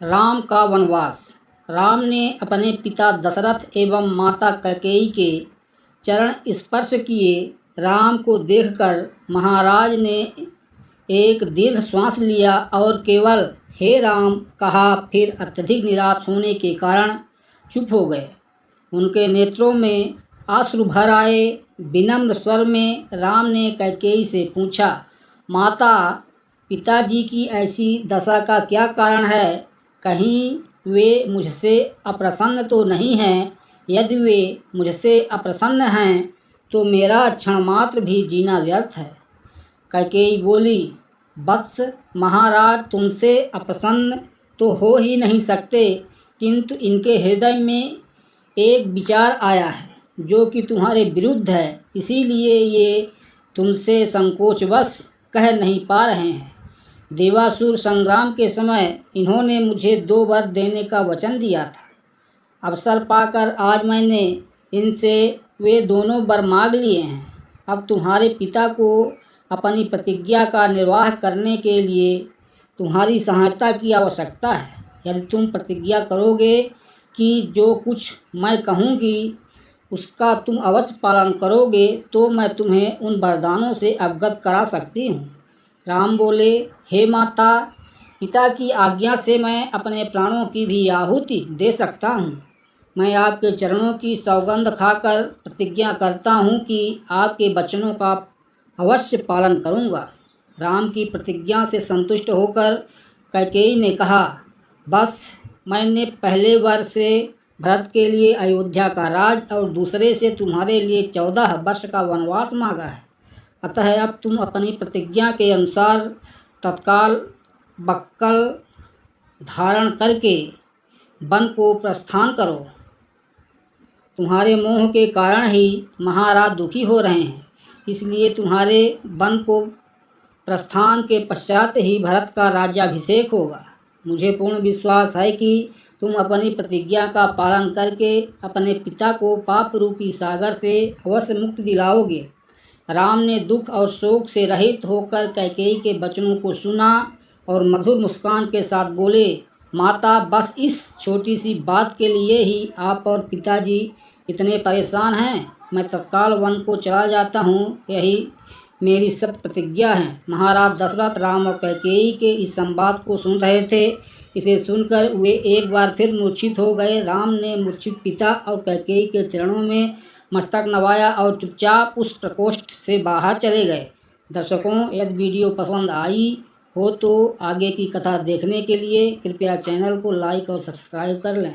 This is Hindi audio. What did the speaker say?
राम का वनवास। राम ने अपने पिता दशरथ एवं माता कैकेयी के चरण स्पर्श किए। राम को देखकर महाराज ने एक दीर्घ श्वास लिया और केवल हे राम कहा, फिर अत्यधिक निराश होने के कारण चुप हो गए। उनके नेत्रों में आंसू भर आए। विनम्र स्वर में राम ने कैकेयी से पूछा, माता, पिताजी की ऐसी दशा का क्या कारण है? कहीं वे मुझसे अप्रसन्न तो नहीं हैं? यदि वे मुझसे अप्रसन्न हैं तो मेरा क्षण मात्र भी जीना व्यर्थ है। कैकेयी बोली, वत्स, महाराज तुमसे अप्रसन्न तो हो ही नहीं सकते, किंतु इनके हृदय में एक विचार आया है जो कि तुम्हारे विरुद्ध है, इसीलिए ये तुमसे संकोचवश कह नहीं पा रहे हैं। देवासुर संग्राम के समय इन्होंने मुझे 2 वर देने का वचन दिया था। अवसर पाकर आज मैंने इनसे वे दोनों वर मांग लिए हैं। अब तुम्हारे पिता को अपनी प्रतिज्ञा का निर्वाह करने के लिए तुम्हारी सहायता की आवश्यकता है। यदि तुम प्रतिज्ञा करोगे कि जो कुछ मैं कहूँगी उसका तुम अवश्य पालन करोगे तो मैं तुम्हें उन वरदानों से अवगत करा सकती हूँ। राम बोले, हे माता, पिता की आज्ञा से मैं अपने प्राणों की भी आहुति दे सकता हूँ। मैं आपके चरणों की सौगंध खाकर प्रतिज्ञा करता हूँ कि आपके वचनों का अवश्य पालन करूँगा। राम की प्रतिज्ञा से संतुष्ट होकर कैकेयी ने कहा, बस मैंने पहले वर से भरत के लिए अयोध्या का राज और दूसरे से तुम्हारे लिए 14 वर्ष का वनवास मांगा है। अतः अब तुम अपनी प्रतिज्ञा के अनुसार तत्काल बक्कल धारण करके वन को प्रस्थान करो। तुम्हारे मोह के कारण ही महाराज दुखी हो रहे हैं, इसलिए तुम्हारे वन को प्रस्थान के पश्चात ही भरत का राज्याभिषेक होगा। मुझे पूर्ण विश्वास है कि तुम अपनी प्रतिज्ञा का पालन करके अपने पिता को पाप रूपी सागर से अवश्य मुक्ति दिलाओगे। राम ने दुख और शोक से रहित होकर कैकेयी के वचनों को सुना और मधुर मुस्कान के साथ बोले, माता, बस इस छोटी सी बात के लिए ही आप और पिताजी इतने परेशान हैं। मैं तत्काल वन को चला जाता हूँ, यही मेरी सत्य प्रतिज्ञा है। महाराज दशरथ राम और कैकेयी के इस संवाद को सुन रहे थे। इसे सुनकर वे एक बार फिर मूर्छित हो गए। राम ने मूर्छित पिता और कैकेयी के चरणों में मस्तक नवाया और चुपचाप उस प्रकोष्ठ से बाहर चले गए। दर्शकों, यदि वीडियो पसंद आई हो तो आगे की कथा देखने के लिए कृपया चैनल को लाइक और सब्सक्राइब कर लें।